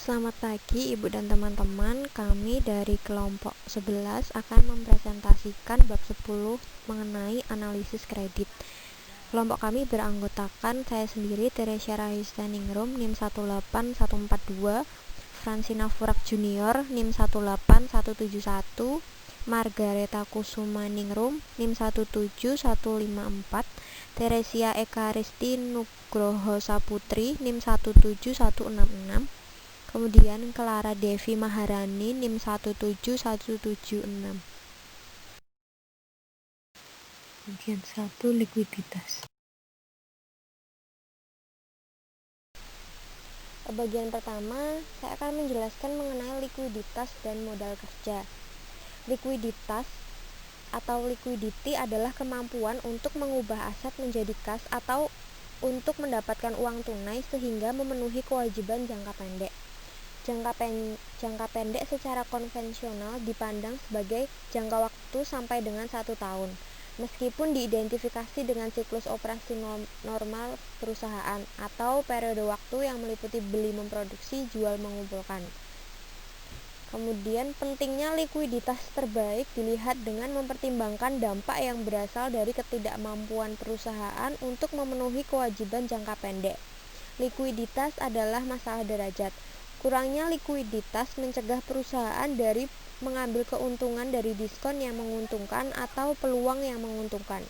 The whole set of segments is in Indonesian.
Selamat pagi Ibu dan teman-teman, kami dari kelompok 11 akan mempresentasikan bab 10 mengenai analisis kredit. Kelompok kami beranggotakan saya sendiri, Teresia Rahista Ningrum, NIM 18142, Fransina Furak Junior, NIM 18171, Margareta Kusuma Ningrum, NIM 17154, Teresia Eka Risti Nugroho Saputri, NIM 17166, kemudian Clara Devi Maharani, NIM 17176. Bagian 1, likuiditas. Bagian pertama, saya akan menjelaskan mengenai likuiditas dan modal kerja. Likuiditas atau liquidity adalah kemampuan untuk mengubah aset menjadi kas atau untuk mendapatkan uang tunai sehingga memenuhi kewajiban jangka pendek. Jangka pendek secara konvensional dipandang sebagai jangka waktu sampai dengan 1 tahun, meskipun diidentifikasi dengan siklus operasi normal perusahaan atau periode waktu yang meliputi beli memproduksi, jual mengumpulkan. Kemudian pentingnya likuiditas terbaik dilihat dengan mempertimbangkan dampak yang berasal dari ketidakmampuan perusahaan untuk memenuhi kewajiban jangka pendek. Likuiditas adalah masalah derajat. Kurangnya likuiditas mencegah perusahaan dari mengambil keuntungan dari diskon yang menguntungkan atau peluang yang menguntungkan.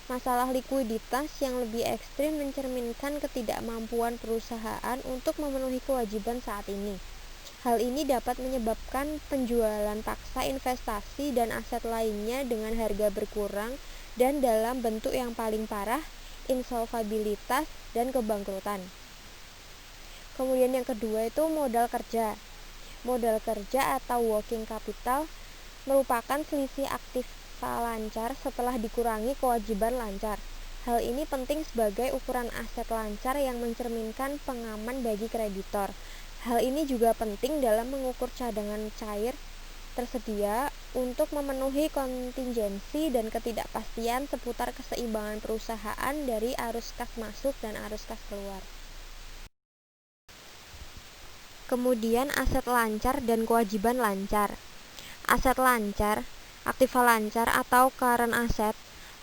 Masalah likuiditas yang lebih ekstrim mencerminkan ketidakmampuan perusahaan untuk memenuhi kewajiban saat ini. Hal ini dapat menyebabkan penjualan paksa investasi dan aset lainnya dengan harga berkurang dan dalam bentuk yang paling parah, insolvabilitas dan kebangkrutan. Kemudian yang kedua itu modal kerja. Modal kerja atau working capital merupakan selisih aktiva lancar setelah dikurangi kewajiban lancar. Hal ini penting sebagai ukuran aset lancar yang mencerminkan pengaman bagi kreditor. Hal ini juga penting dalam mengukur cadangan cair tersedia untuk memenuhi kontingensi dan ketidakpastian seputar keseimbangan perusahaan dari arus kas masuk dan arus kas keluar. Kemudian aset lancar dan kewajiban lancar. Aset lancar, aktiva lancar atau current asset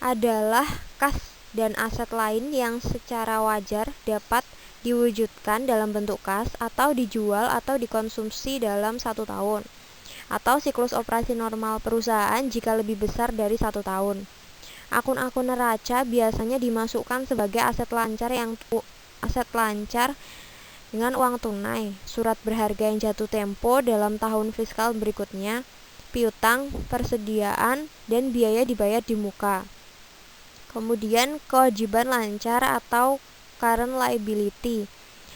adalah kas dan aset lain yang secara wajar dapat diwujudkan dalam bentuk kas atau dijual atau dikonsumsi dalam 1 tahun atau siklus operasi normal perusahaan jika lebih besar dari 1 tahun. Akun-akun neraca biasanya dimasukkan sebagai aset lancar dengan uang tunai, surat berharga yang jatuh tempo dalam tahun fiskal berikutnya, piutang, persediaan, dan biaya dibayar di muka. Kemudian kewajiban lancar atau current liability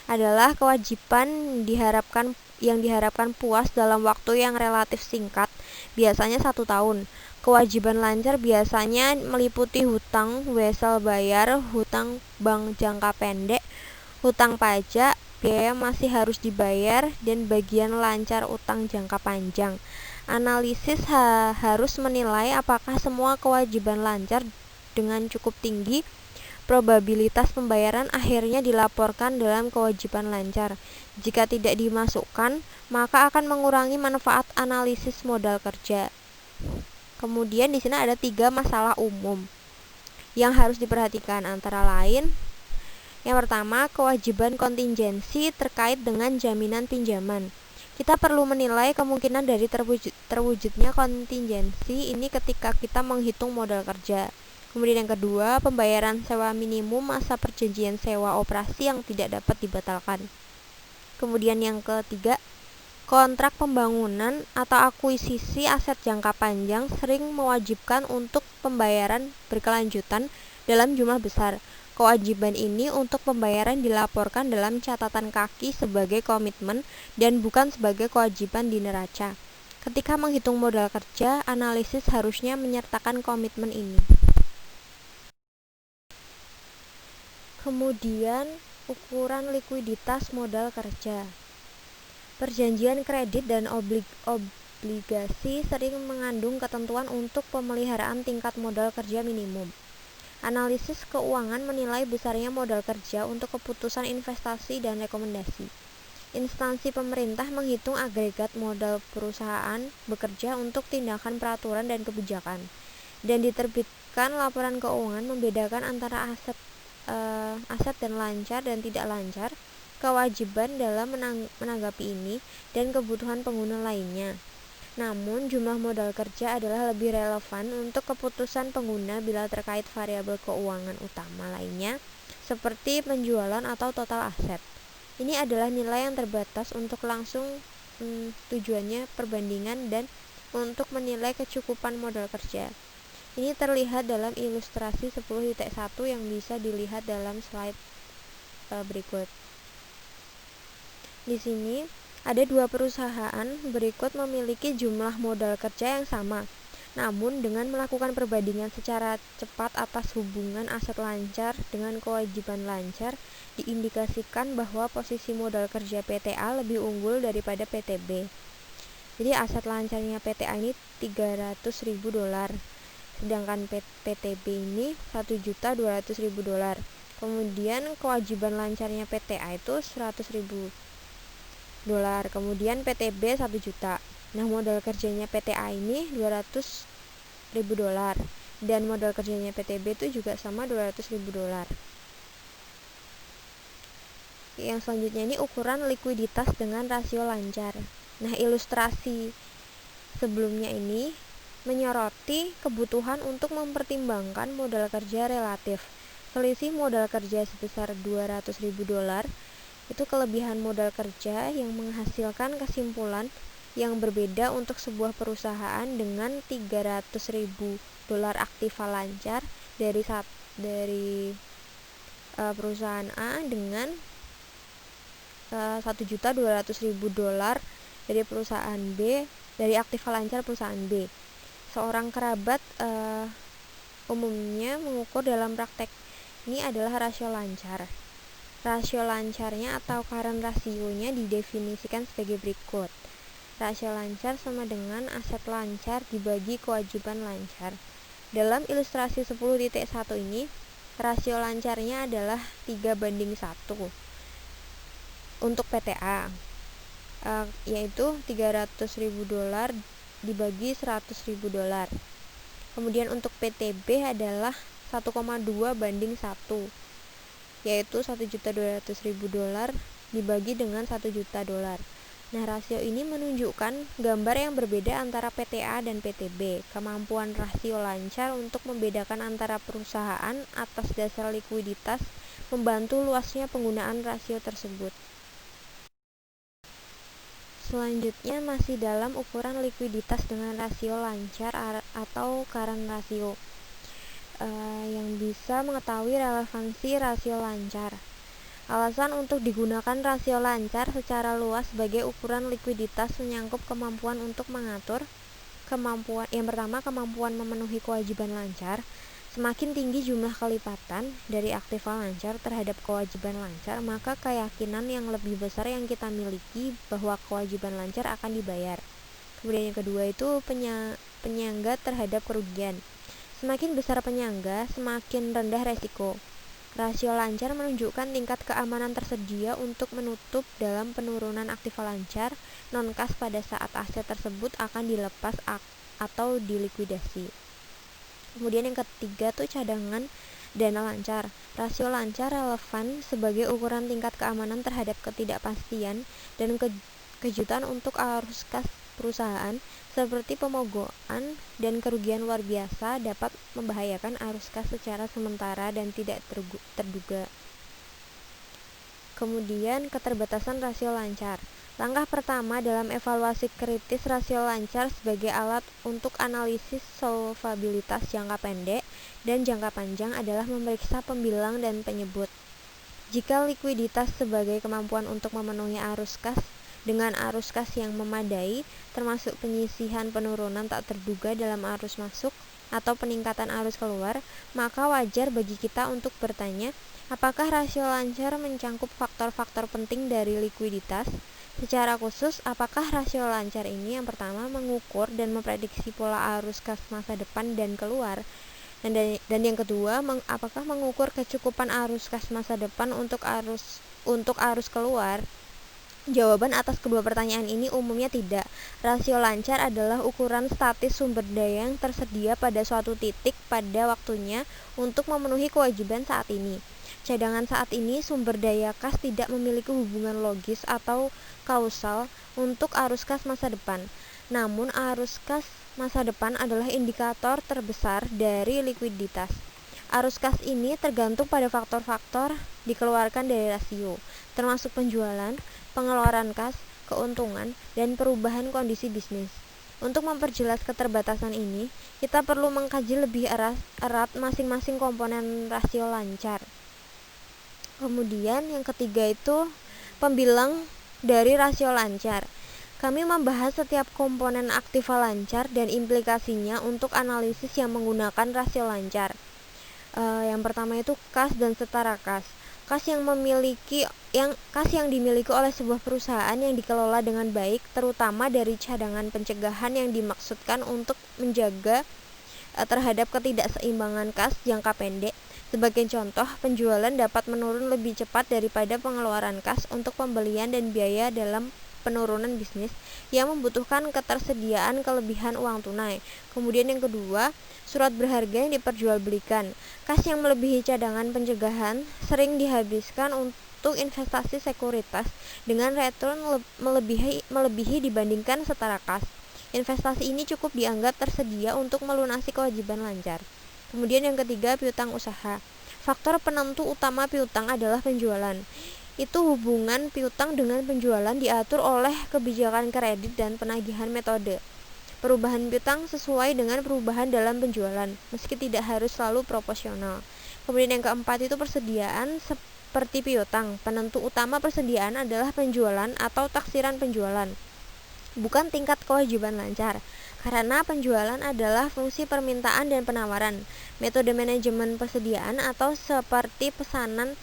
adalah kewajiban yang diharapkan puas dalam waktu yang relatif singkat, biasanya 1 tahun. Kewajiban lancar biasanya meliputi hutang wesel bayar, hutang bank jangka pendek, hutang pajak, biaya masih harus dibayar, dan bagian lancar utang jangka panjang. Analisis harus menilai apakah semua kewajiban lancar dengan cukup tinggi. Probabilitas pembayaran akhirnya dilaporkan dalam kewajiban lancar. Jika tidak dimasukkan, maka akan mengurangi manfaat analisis modal kerja. Kemudian di sini ada 3 masalah umum yang harus diperhatikan, antara lain yang pertama, kewajiban kontingensi terkait dengan jaminan pinjaman. Kita perlu menilai kemungkinan dari terwujudnya kontingensi ini ketika kita menghitung modal kerja. Kemudian yang kedua, pembayaran sewa minimum masa perjanjian sewa operasi yang tidak dapat dibatalkan. Kemudian yang ketiga, kontrak pembangunan atau akuisisi aset jangka panjang sering mewajibkan untuk pembayaran berkelanjutan dalam jumlah besar. Kewajiban ini untuk pembayaran dilaporkan dalam catatan kaki sebagai komitmen dan bukan sebagai kewajiban di neraca. Ketika menghitung modal kerja, analisis harusnya menyertakan komitmen ini. Kemudian, ukuran likuiditas modal kerja. Perjanjian kredit dan obligasi sering mengandung ketentuan untuk pemeliharaan tingkat modal kerja minimum. Analisis keuangan menilai besarnya modal kerja untuk keputusan investasi dan rekomendasi. Instansi pemerintah menghitung agregat modal perusahaan bekerja untuk tindakan peraturan dan kebijakan, dan diterbitkan laporan keuangan membedakan antara aset dan lancar dan tidak lancar, kewajiban dalam menanggapi ini, dan kebutuhan pengguna lainnya. Namun, jumlah modal kerja adalah lebih relevan untuk keputusan pengguna bila terkait variabel keuangan utama lainnya, seperti penjualan atau total aset. Ini adalah nilai yang terbatas untuk langsung tujuannya perbandingan dan untuk menilai kecukupan modal kerja. Ini terlihat dalam ilustrasi 10.1 yang bisa dilihat dalam slide berikut. Di sini ada dua perusahaan berikut memiliki jumlah modal kerja yang sama, namun dengan melakukan perbandingan secara cepat atas hubungan aset lancar dengan kewajiban lancar, diindikasikan bahwa posisi modal kerja PTA lebih unggul daripada PTB. Jadi aset lancarnya PTA ini $300.000, sedangkan PTB ini $1.200.000. Kemudian kewajiban lancarnya PTA itu $100.000. Kemudian PTB 1 juta. Nah, modal kerjanya PTA ini $200.000 dan modal kerjanya PTB itu juga sama $200.000. Yang selanjutnya ini ukuran likuiditas dengan rasio lancar. Nah, ilustrasi sebelumnya ini menyoroti kebutuhan untuk mempertimbangkan modal kerja relatif. Selisih modal kerja sebesar $200.000 itu kelebihan modal kerja yang menghasilkan kesimpulan yang berbeda untuk sebuah perusahaan dengan $300.000 aktiva lancar dari perusahaan A dengan $1.200.000 dari perusahaan B, dari aktiva lancar perusahaan B. Seorang kerabat umumnya mengukur dalam praktek ini adalah rasio lancar. Rasio lancarnya atau current rasionya didefinisikan sebagai berikut. Rasio lancar sama dengan aset lancar dibagi kewajiban lancar. Dalam ilustrasi 10.1 ini, rasio lancarnya adalah 3:1 untuk PTA, yaitu $300.000 dibagi $100.000. Kemudian untuk PTB adalah 1,2:1, yaitu $1.200.000 dibagi dengan $1 juta. Nah, rasio ini menunjukkan gambar yang berbeda antara PTA dan PTB. Kemampuan rasio lancar untuk membedakan antara perusahaan atas dasar likuiditas membantu luasnya penggunaan rasio tersebut. Selanjutnya masih dalam ukuran likuiditas dengan rasio lancar atau current ratio. Yang bisa mengetahui relevansi rasio lancar. Alasan untuk digunakan rasio lancar secara luas sebagai ukuran likuiditas menyangkut kemampuan untuk mengatur yang pertama, kemampuan memenuhi kewajiban lancar. Semakin tinggi jumlah kelipatan dari aktiva lancar terhadap kewajiban lancar, maka keyakinan yang lebih besar yang kita miliki bahwa kewajiban lancar akan dibayar. Kemudian yang kedua itu penyangga terhadap kerugian. Semakin besar penyangga, semakin rendah resiko. Rasio lancar menunjukkan tingkat keamanan tersedia untuk menutup dalam penurunan aktiva lancar non-kas pada saat aset tersebut akan dilepas atau dilikuidasi. Kemudian yang ketiga tuh cadangan dana lancar. Rasio lancar relevan sebagai ukuran tingkat keamanan terhadap ketidakpastian dan kejutan untuk arus kas perusahaan, seperti pemogokan dan kerugian luar biasa dapat membahayakan arus kas secara sementara dan tidak terduga. Kemudian keterbatasan rasio lancar. Langkah pertama dalam evaluasi kritis rasio lancar sebagai alat untuk analisis solvabilitas jangka pendek dan jangka panjang adalah memeriksa pembilang dan penyebut. Jika likuiditas sebagai kemampuan untuk memenuhi arus kas dengan arus kas yang memadai, termasuk penyisihan penurunan tak terduga dalam arus masuk atau peningkatan arus keluar, maka wajar bagi kita untuk bertanya, apakah rasio lancar mencangkup faktor-faktor penting dari likuiditas? Secara khusus, apakah rasio lancar ini yang pertama mengukur dan memprediksi pola arus kas masa depan dan keluar? Dan yang kedua, apakah mengukur kecukupan arus kas masa depan untuk arus keluar? Jawaban atas kedua pertanyaan ini umumnya tidak. Rasio lancar adalah ukuran statis sumber daya yang tersedia pada suatu titik pada waktunya untuk memenuhi kewajiban saat ini. Cadangan saat ini sumber daya kas tidak memiliki hubungan logis atau kausal untuk arus kas masa depan. Namun arus kas masa depan adalah indikator terbesar dari likuiditas. Arus kas ini tergantung pada faktor-faktor dikeluarkan dari rasio, termasuk penjualan, pengeluaran kas, keuntungan, dan perubahan kondisi bisnis. Untuk memperjelas keterbatasan ini, kita perlu mengkaji lebih erat masing-masing komponen rasio lancar. Kemudian yang ketiga itu pembilang dari rasio lancar. Kami membahas setiap komponen aktiva lancar dan implikasinya untuk analisis yang menggunakan rasio lancar. Yang pertama itu kas dan setara kas. Kas yang dimiliki oleh sebuah perusahaan yang dikelola dengan baik, terutama dari cadangan pencegahan yang dimaksudkan untuk menjaga terhadap ketidakseimbangan kas jangka pendek. Sebagai contoh, penjualan dapat menurun lebih cepat daripada pengeluaran kas untuk pembelian dan biaya dalam penurunan bisnis yang membutuhkan ketersediaan kelebihan uang tunai. Kemudian yang kedua, surat berharga yang diperjualbelikan. Kas yang melebihi cadangan pencegahan sering dihabiskan untuk investasi sekuritas dengan return melebihi dibandingkan setara kas. Investasi ini cukup dianggap tersedia untuk melunasi kewajiban lancar. Kemudian yang ketiga, piutang usaha. Faktor penentu utama piutang adalah penjualan. Itu hubungan piutang dengan penjualan diatur oleh kebijakan kredit dan penagihan metode. Perubahan piutang sesuai dengan perubahan dalam penjualan, meski tidak harus selalu proporsional. Kemudian yang keempat itu persediaan seperti piutang. Penentu utama persediaan adalah penjualan atau taksiran penjualan, bukan tingkat kewajiban lancar. Karena penjualan adalah fungsi permintaan dan penawaran. Metode manajemen persediaan atau seperti pesanan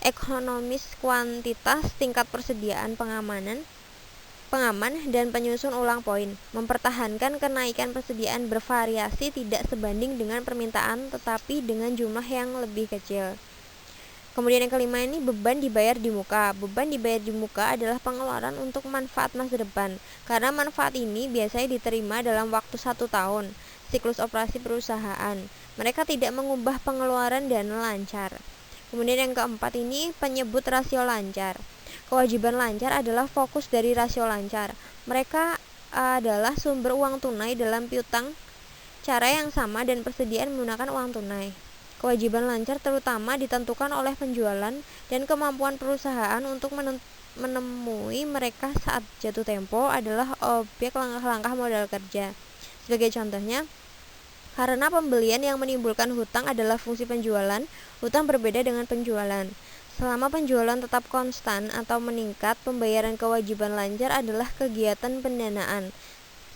ekonomis kuantitas, tingkat persediaan pengaman, dan penyusun ulang poin. Mempertahankan kenaikan persediaan bervariasi tidak sebanding dengan permintaan, tetapi dengan jumlah yang lebih kecil. Kemudian yang kelima ini beban dibayar di muka. Beban dibayar di muka adalah pengeluaran untuk manfaat masa depan. Karena manfaat ini biasanya diterima dalam waktu 1 tahun, siklus operasi perusahaan. Mereka tidak mengubah pengeluaran dana lancar. Kemudian yang keempat ini penyebut rasio lancar. Kewajiban lancar adalah fokus dari rasio lancar. Mereka adalah sumber uang tunai dalam piutang, cara yang sama dan persediaan menggunakan uang tunai. Kewajiban lancar terutama ditentukan oleh penjualan dan kemampuan perusahaan untuk menemui mereka saat jatuh tempo adalah objek langkah-langkah modal kerja. Sebagai contohnya, karena pembelian yang menimbulkan hutang adalah fungsi penjualan, hutang berbeda dengan penjualan. Selama penjualan tetap konstan atau meningkat, pembayaran kewajiban lancar adalah kegiatan pendanaan.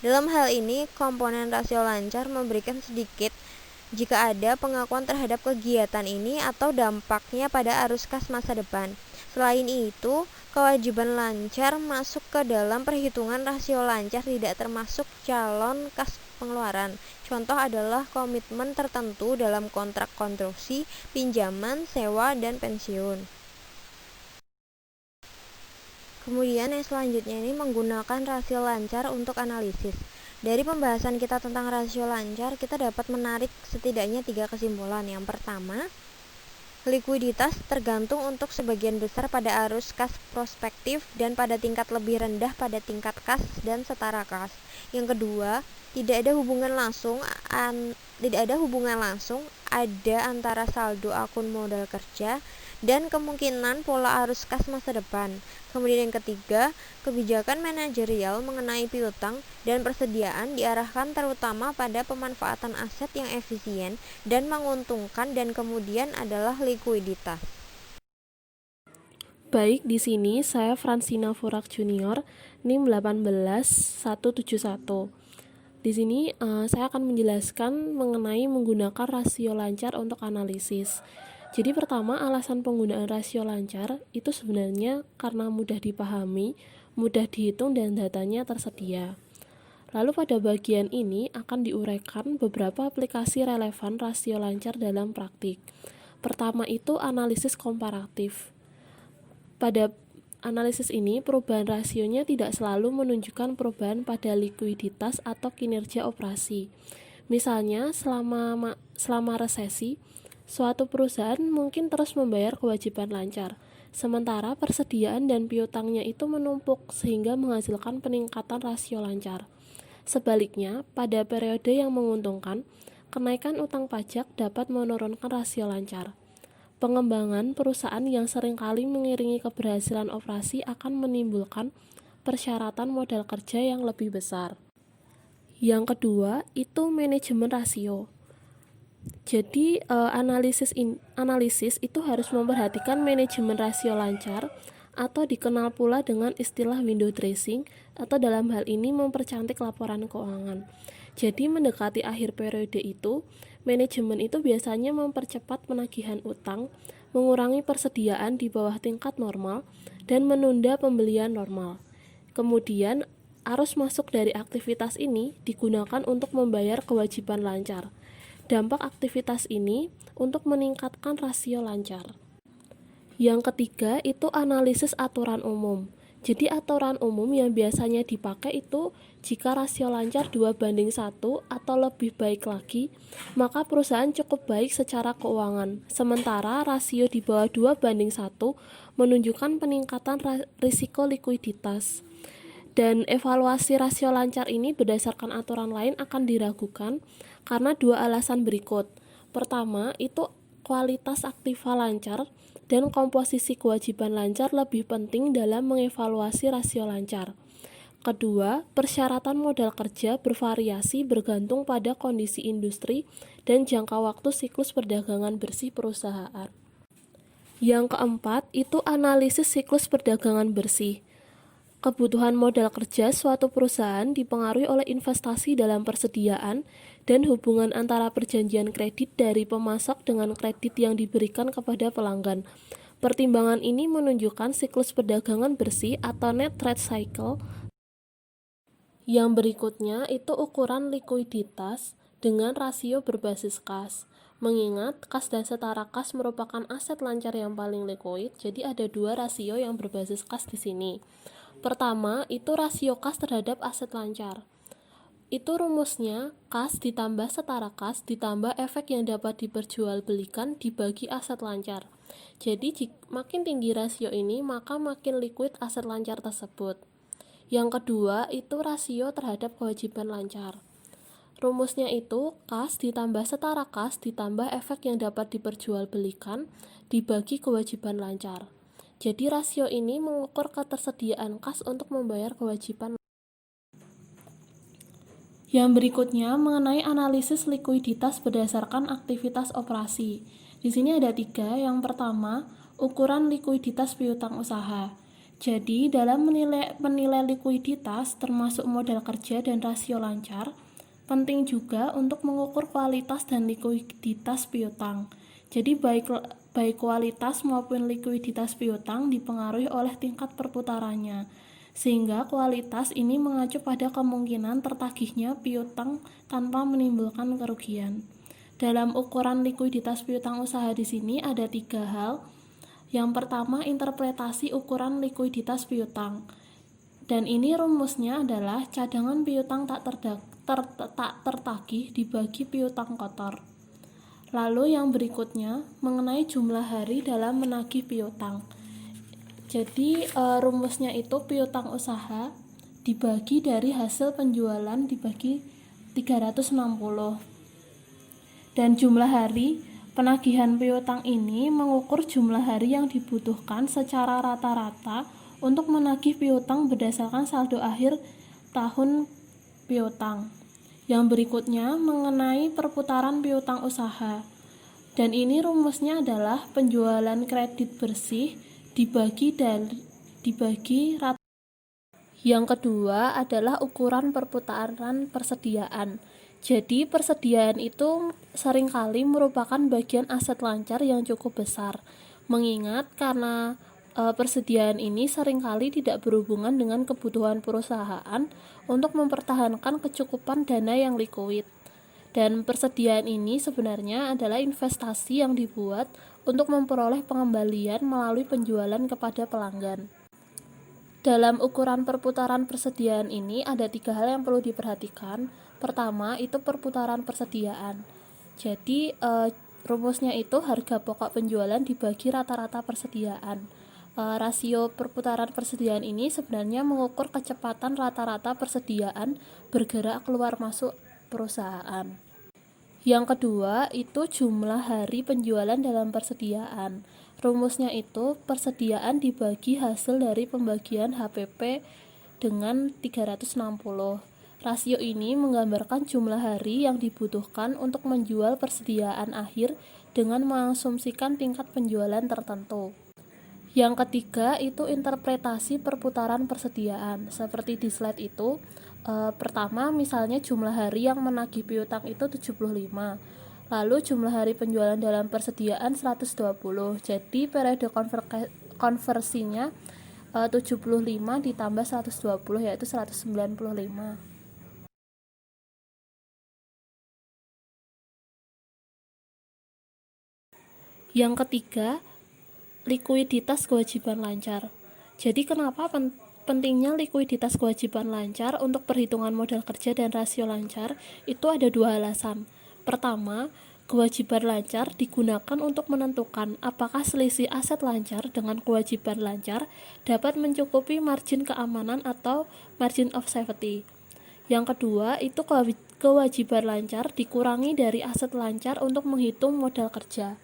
Dalam hal ini, komponen rasio lancar memberikan sedikit jika ada pengakuan terhadap kegiatan ini atau dampaknya pada arus kas masa depan. Selain itu, kewajiban lancar masuk ke dalam perhitungan rasio lancar tidak termasuk calon kas pengeluaran. Contoh adalah komitmen tertentu dalam kontrak konstruksi, pinjaman, sewa, dan pensiun. Kemudian yang selanjutnya ini menggunakan rasio lancar untuk analisis. Dari pembahasan kita tentang rasio lancar, kita dapat menarik setidaknya 3 kesimpulan. Yang pertama, likuiditas tergantung untuk sebagian besar pada arus kas prospektif dan pada tingkat lebih rendah pada tingkat kas dan setara kas. Yang kedua, tidak ada hubungan langsung ada antara saldo akun modal kerja dan kemungkinan pola arus kas masa depan. Kemudian yang ketiga, kebijakan manajerial mengenai piutang dan persediaan diarahkan terutama pada pemanfaatan aset yang efisien dan menguntungkan dan kemudian adalah likuiditas. Baik, di sini saya Fransina Furak Junior, NIM 18171. Di sini saya akan menjelaskan mengenai menggunakan rasio lancar untuk analisis. Jadi pertama, alasan penggunaan rasio lancar itu sebenarnya karena mudah dipahami, mudah dihitung dan datanya tersedia. Lalu pada bagian ini akan diuraikan beberapa aplikasi relevan rasio lancar dalam praktik. Pertama itu analisis komparatif. Pada analisis ini perubahan rasionya tidak selalu menunjukkan perubahan pada likuiditas atau kinerja operasi. Misalnya, selama resesi, suatu perusahaan mungkin terus membayar kewajiban lancar, sementara persediaan dan piutangnya itu menumpuk sehingga menghasilkan peningkatan rasio lancar. Sebaliknya, pada periode yang menguntungkan, kenaikan utang pajak dapat menurunkan rasio lancar. Pengembangan perusahaan yang seringkali mengiringi keberhasilan operasi akan menimbulkan persyaratan modal kerja yang lebih besar. Yang kedua, itu manajemen rasio. Jadi, analisis itu harus memperhatikan manajemen rasio lancar atau dikenal pula dengan istilah window dressing, atau dalam hal ini mempercantik laporan keuangan. Jadi mendekati akhir periode itu, manajemen itu biasanya mempercepat penagihan utang, mengurangi persediaan di bawah tingkat normal, dan menunda pembelian normal. Kemudian, arus masuk dari aktivitas ini digunakan untuk membayar kewajiban lancar. Dampak aktivitas ini untuk meningkatkan rasio lancar. Yang ketiga itu analisis aturan umum. Jadi aturan umum yang biasanya dipakai itu jika rasio lancar 2:1 atau lebih baik lagi, maka perusahaan cukup baik secara keuangan. Sementara rasio di bawah 2:1 menunjukkan peningkatan risiko likuiditas. Dan evaluasi rasio lancar ini berdasarkan aturan lain akan diragukan karena dua alasan berikut. Pertama, itu kualitas aktiva lancar dan komposisi kewajiban lancar lebih penting dalam mengevaluasi rasio lancar. Kedua, persyaratan modal kerja bervariasi bergantung pada kondisi industri dan jangka waktu siklus perdagangan bersih perusahaan. Yang keempat, itu analisis siklus perdagangan bersih. Kebutuhan modal kerja suatu perusahaan dipengaruhi oleh investasi dalam persediaan dan hubungan antara perjanjian kredit dari pemasok dengan kredit yang diberikan kepada pelanggan. Pertimbangan ini menunjukkan siklus perdagangan bersih atau net trade cycle. Yang berikutnya itu ukuran likuiditas dengan rasio berbasis kas. Mengingat kas dan setara kas merupakan aset lancar yang paling likuid, jadi ada dua rasio yang berbasis kas di sini. Pertama, itu rasio kas terhadap aset lancar. Itu rumusnya kas ditambah setara kas ditambah efek yang dapat diperjualbelikan dibagi aset lancar. Jadi, makin tinggi rasio ini, maka makin liquid aset lancar tersebut. Yang kedua, itu rasio terhadap kewajiban lancar. Rumusnya itu kas ditambah setara kas ditambah efek yang dapat diperjualbelikan dibagi kewajiban lancar. Jadi rasio ini mengukur ketersediaan kas untuk membayar kewajiban. Yang berikutnya mengenai analisis likuiditas berdasarkan aktivitas operasi. Di sini ada 3. Yang pertama, ukuran likuiditas piutang usaha. Jadi dalam menilai likuiditas termasuk modal kerja dan rasio lancar, penting juga untuk mengukur kualitas dan likuiditas piutang. Jadi baik kualitas maupun likuiditas piutang dipengaruhi oleh tingkat perputarannya, sehingga kualitas ini mengacu pada kemungkinan tertagihnya piutang tanpa menimbulkan kerugian. Dalam ukuran likuiditas piutang usaha di sini ada 3 hal. Yang pertama, interpretasi ukuran likuiditas piutang. Dan ini rumusnya adalah cadangan piutang tak tertagih dibagi piutang kotor. Lalu yang berikutnya mengenai jumlah hari dalam menagih piutang. Jadi rumusnya itu piutang usaha dibagi dari hasil penjualan dibagi 360. Dan jumlah hari penagihan piutang ini mengukur jumlah hari yang dibutuhkan secara rata-rata untuk menagih piutang berdasarkan saldo akhir tahun piutang. Yang berikutnya mengenai perputaran piutang usaha. Dan ini rumusnya adalah penjualan kredit bersih dibagi rata. Yang kedua adalah ukuran perputaran persediaan. Jadi persediaan itu seringkali merupakan bagian aset lancar yang cukup besar. Mengingat karena persediaan ini seringkali tidak berhubungan dengan kebutuhan perusahaan untuk mempertahankan kecukupan dana yang likuid. Dan persediaan ini sebenarnya adalah investasi yang dibuat untuk memperoleh pengembalian melalui penjualan kepada pelanggan. Dalam ukuran perputaran persediaan ini ada 3 hal yang perlu diperhatikan. Pertama, itu perputaran persediaan. Jadi, rumusnya itu harga pokok penjualan dibagi rata-rata persediaan. Rasio perputaran persediaan ini sebenarnya mengukur kecepatan rata-rata persediaan bergerak keluar masuk perusahaan. Yang kedua, itu jumlah hari penjualan dalam persediaan. Rumusnya itu persediaan dibagi hasil dari pembagian HPP dengan 360. Rasio ini menggambarkan jumlah hari yang dibutuhkan untuk menjual persediaan akhir dengan mengasumsikan tingkat penjualan tertentu. Yang ketiga itu interpretasi perputaran persediaan. Seperti di slide itu, pertama misalnya jumlah hari yang menagih piutang itu 75. Lalu jumlah hari penjualan dalam persediaan 120. Jadi periode konversinya 75 ditambah 120 yaitu 195. Yang ketiga, likuiditas kewajiban lancar. Jadi kenapa pentingnya likuiditas kewajiban lancar untuk perhitungan modal kerja dan rasio lancar? Itu ada 2 alasan. Pertama, kewajiban lancar digunakan untuk menentukan apakah selisih aset lancar dengan kewajiban lancar dapat mencukupi margin keamanan atau margin of safety. Yang kedua, itu kewajiban lancar dikurangi dari aset lancar untuk menghitung modal kerja.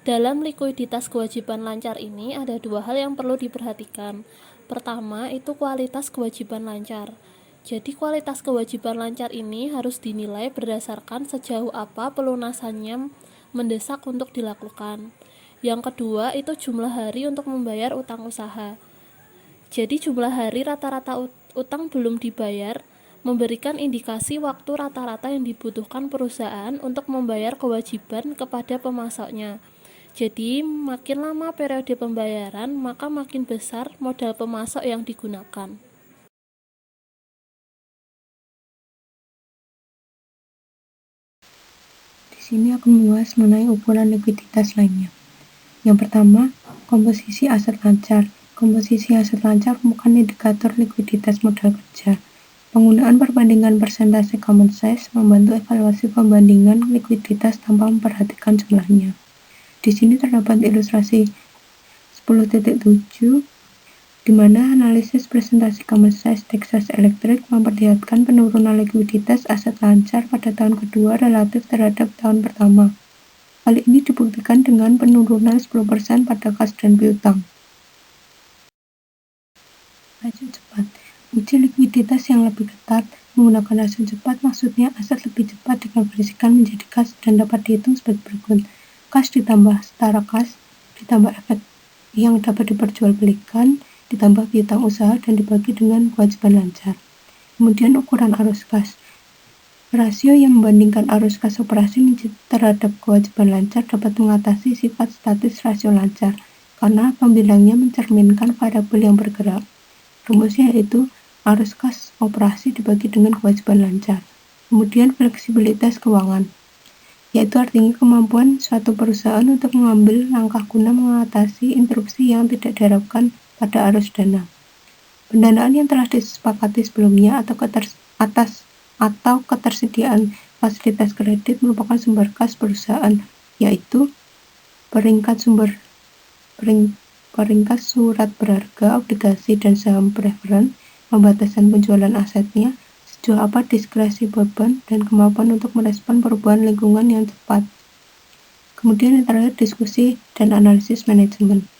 Dalam likuiditas kewajiban lancar ini ada 2 hal yang perlu diperhatikan. Pertama, itu kualitas kewajiban lancar. Jadi kualitas kewajiban lancar ini harus dinilai berdasarkan sejauh apa pelunasannya mendesak untuk dilakukan. Yang kedua, itu jumlah hari untuk membayar utang usaha. Jadi jumlah hari rata-rata utang belum dibayar memberikan indikasi waktu rata-rata yang dibutuhkan perusahaan untuk membayar kewajiban kepada pemasoknya. Jadi, makin lama periode pembayaran, maka makin besar modal pemasok yang digunakan. Di sini aku membahas mengenai ukuran likuiditas lainnya. Yang pertama, komposisi aset lancar. Komposisi aset lancar merupakan indikator likuiditas modal kerja. Penggunaan perbandingan persentase common size membantu evaluasi pembandingan likuiditas tanpa memperhatikan jumlahnya. Di sini terdapat ilustrasi 10.7 di mana analisis presentasi common size Texas Electric memperlihatkan penurunan likuiditas aset lancar pada tahun kedua relatif terhadap tahun pertama. Hal ini dibuktikan dengan penurunan 10% pada kas dan piutang. Rasio cepat. Uji likuiditas yang lebih ketat menggunakan rasio cepat, maksudnya aset lebih cepat dikonversikan menjadi kas dan dapat dihitung sebagai berikut. Kas ditambah setara kas, ditambah efek yang dapat diperjualbelikan, ditambah piutang usaha dan dibagi dengan kewajiban lancar. Kemudian ukuran arus kas. Rasio yang membandingkan arus kas operasi terhadap kewajiban lancar dapat mengatasi sifat statis rasio lancar karena pembilangnya mencerminkan variabel yang bergerak. Rumusnya yaitu arus kas operasi dibagi dengan kewajiban lancar. Kemudian fleksibilitas keuangan, yaitu artinya kemampuan suatu perusahaan untuk mengambil langkah guna mengatasi interupsi yang tidak diharapkan pada arus dana. Pendanaan yang telah disepakati sebelumnya atau ketersediaan fasilitas kredit merupakan sumber kas perusahaan, yaitu peringkat surat berharga, obligasi, dan saham preferen, pembatasan penjualan asetnya, sejauh apa diskresi beban, dan kemampuan untuk merespon perubahan lingkungan yang cepat. Kemudian yang terakhir, diskusi dan analisis manajemen.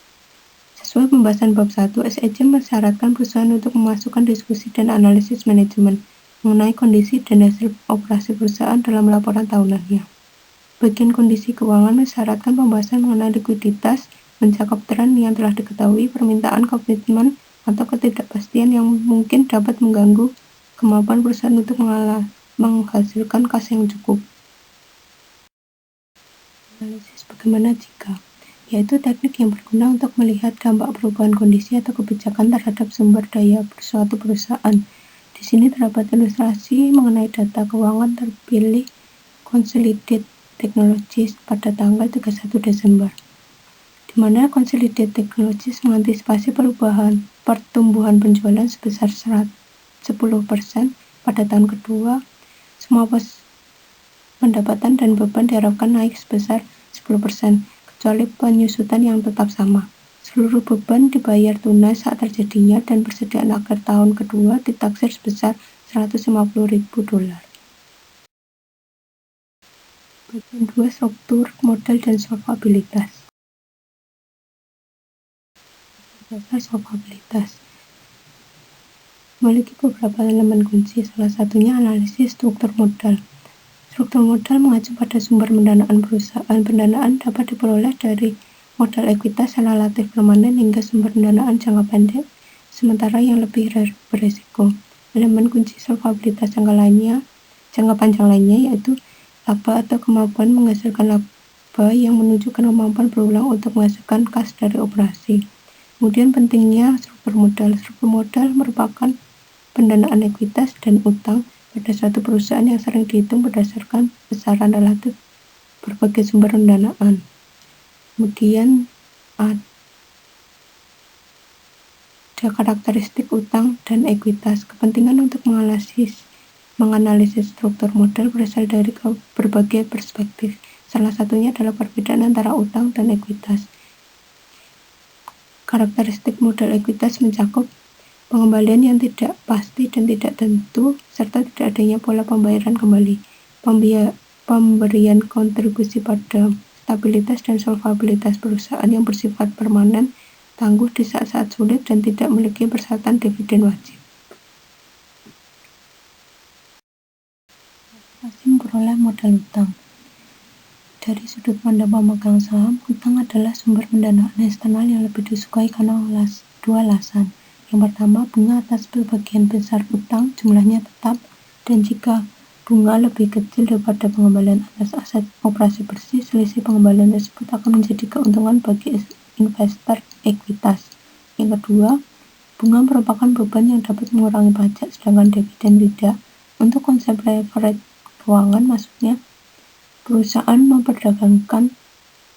Sesuai pembahasan bab 1, SEC mensyaratkan perusahaan untuk memasukkan diskusi dan analisis manajemen mengenai kondisi dan hasil operasi perusahaan dalam laporan tahunannya. Bagian kondisi keuangan mensyaratkan pembahasan mengenai likuiditas, mencakup tren yang telah diketahui, permintaan, komitmen, atau ketidakpastian yang mungkin dapat mengganggu kemampuan perusahaan untuk menghasilkan kas yang cukup. Analisis bagaimana jika, yaitu teknik yang berguna untuk melihat dampak perubahan kondisi atau kebijakan terhadap sumber daya suatu perusahaan. Di sini terdapat ilustrasi mengenai data keuangan terpilih Consolidated Technologies pada tanggal 31 Desember. Di di mana Consolidated Technologies mengantisipasi pertumbuhan penjualan sebesar 10% pada tahun kedua. Semua pos pendapatan dan beban diharapkan naik sebesar 10%, kecuali penyusutan yang tetap sama. Seluruh beban dibayar tunai saat terjadinya dan persediaan akhir tahun kedua ditaksir sebesar $150.000. Bagian 2, struktur modal dan solvabilitas. Dasar solvabilitas memiliki beberapa elemen kunci, salah satunya analisis struktur modal. Struktur modal mengacu pada sumber pendanaan perusahaan. Pendanaan dapat diperoleh dari modal ekuitas yang relatif permanen hingga sumber pendanaan jangka pendek, sementara yang lebih beresiko. Elemen kunci solvabilitas jangka panjang lainnya yaitu laba atau kemampuan menghasilkan laba yang menunjukkan kemampuan berulang untuk menghasilkan kas dari operasi. Kemudian pentingnya struktur modal. Struktur modal merupakan pendanaan ekuitas dan utang pada suatu perusahaan yang sering dihitung berdasarkan besaran relatif berbagai sumber pendanaan. Kemudian ada karakteristik utang dan ekuitas. Kepentingan untuk menganalisis struktur modal berasal dari berbagai perspektif. Salah satunya adalah perbedaan antara utang dan ekuitas. Karakteristik modal ekuitas mencakup pengembalian yang tidak pasti dan tidak tentu, serta tidak adanya pola pembayaran kembali. Pemberian kontribusi pada stabilitas dan solvabilitas perusahaan yang bersifat permanen, tangguh di saat-saat sulit, dan tidak memiliki persyaratan dividen wajib. Masing memperoleh modal utang. Dari sudut pandang pemegang saham, utang adalah sumber pendanaan eksternal yang lebih disukai karena dua alasan. Yang pertama, bunga atas sebagian besar utang jumlahnya tetap, dan jika bunga lebih kecil daripada pengembalian atas aset operasi bersih, selisih pengembalian tersebut akan menjadi keuntungan bagi investor ekuitas. Yang kedua, bunga merupakan beban yang dapat mengurangi pajak, sedangkan dividen tidak. Untuk konsep leverage keuangan, maksudnya perusahaan memperdagangkan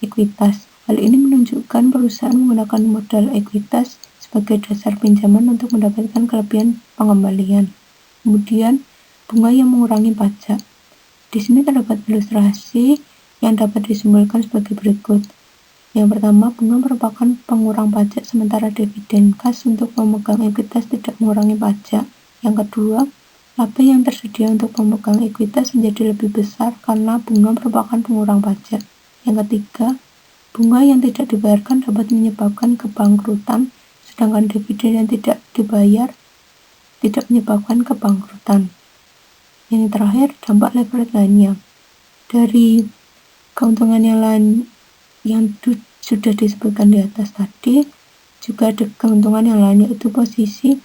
ekuitas. Hal ini menunjukkan perusahaan menggunakan modal ekuitas sebagai dasar pinjaman untuk mendapatkan kelebihan pengembalian. Kemudian, bunga yang mengurangi pajak. Di sini terdapat ilustrasi yang dapat disimpulkan sebagai berikut. Yang pertama, bunga merupakan pengurang pajak, sementara dividen kas untuk pemegang ekuitas tidak mengurangi pajak. Yang kedua, laba yang tersedia untuk pemegang ekuitas menjadi lebih besar karena bunga merupakan pengurang pajak. Yang ketiga, bunga yang tidak dibayarkan dapat menyebabkan kebangkrutan, sedangkan dividen yang tidak dibayar tidak menyebabkan kebangkrutan. Yang terakhir, dampak leverage lainnya. Dari keuntungan yang lain yang sudah disebutkan di atas tadi, juga ada keuntungan yang lain, yaitu posisi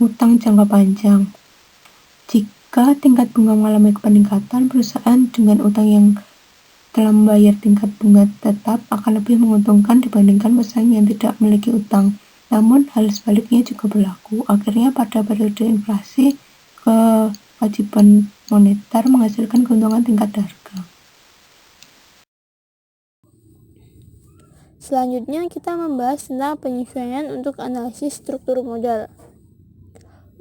utang jangka panjang. Jika tingkat bunga mengalami peningkatan, perusahaan dengan utang yang telah membayar tingkat bunga tetap akan lebih menguntungkan dibandingkan perusahaan yang tidak memiliki utang. Namun, hal sebaliknya juga berlaku. Akhirnya, pada periode inflasi, kewajiban moneter menghasilkan keuntungan tingkat harga. Selanjutnya, kita membahas tentang penyesuaian untuk analisis struktur modal.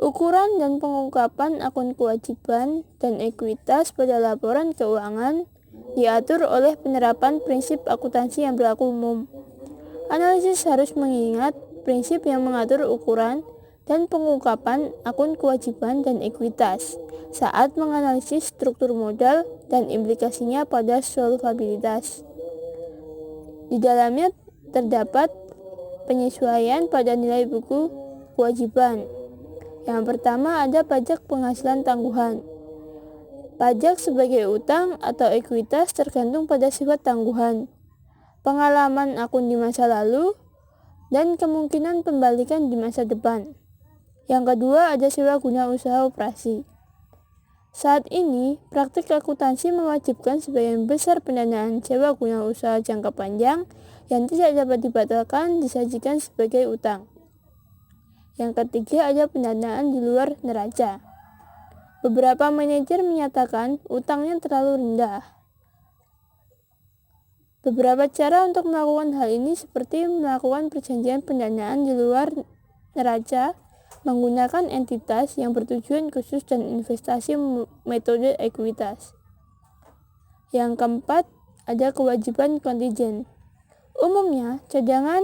Ukuran dan pengungkapan akun kewajiban dan ekuitas pada laporan keuangan diatur oleh penerapan prinsip akuntansi yang berlaku umum. Analisis harus mengingat prinsip yang mengatur ukuran dan pengungkapan akun kewajiban dan ekuitas saat menganalisis struktur modal dan implikasinya pada solvabilitas. Di dalamnya terdapat penyesuaian pada nilai buku kewajiban. Yang pertama ada pajak penghasilan tangguhan. Pajak sebagai utang atau ekuitas tergantung pada sifat tangguhan, pengalaman akun di masa lalu, dan kemungkinan pembalikan di masa depan. Yang kedua ada sewa guna usaha operasi. Saat ini, praktik akuntansi mewajibkan sebagian besar pendanaan sewa guna usaha jangka panjang yang tidak dapat dibatalkan disajikan sebagai utang. Yang ketiga ada pendanaan di luar neraca. Beberapa manajer menyatakan utangnya terlalu rendah. Beberapa cara untuk melakukan hal ini seperti melakukan perjanjian pendanaan di luar neraca, menggunakan entitas yang bertujuan khusus dan investasi metode ekuitas. Yang keempat, ada kewajiban kontingent. Umumnya, cadangan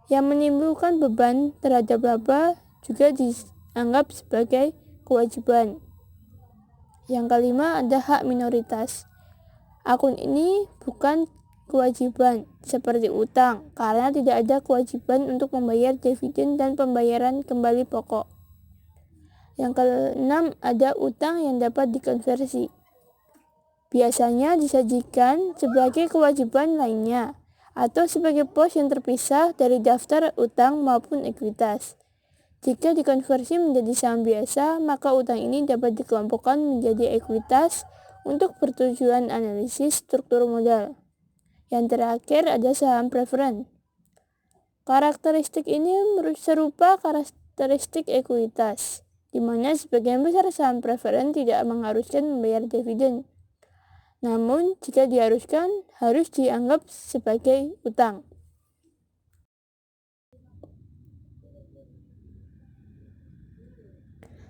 yang menimbulkan beban terhadap laba juga dianggap sebagai kewajiban. Yang kelima, ada hak minoritas. Akun ini bukan kewajiban seperti utang karena tidak ada kewajiban untuk membayar dividen dan pembayaran kembali pokok. Yang keenam, ada utang yang dapat dikonversi. Biasanya disajikan sebagai kewajiban lainnya atau sebagai pos yang terpisah dari daftar utang maupun ekuitas. Jika dikonversi menjadi saham biasa, maka utang ini dapat dikelompokkan menjadi ekuitas untuk bertujuan analisis struktur modal. Yang terakhir ada saham preferen. Karakteristik ini serupa karakteristik ekuitas, di mana sebagian besar saham preferen tidak mengharuskan membayar dividen. Namun, jika diharuskan, harus dianggap sebagai utang.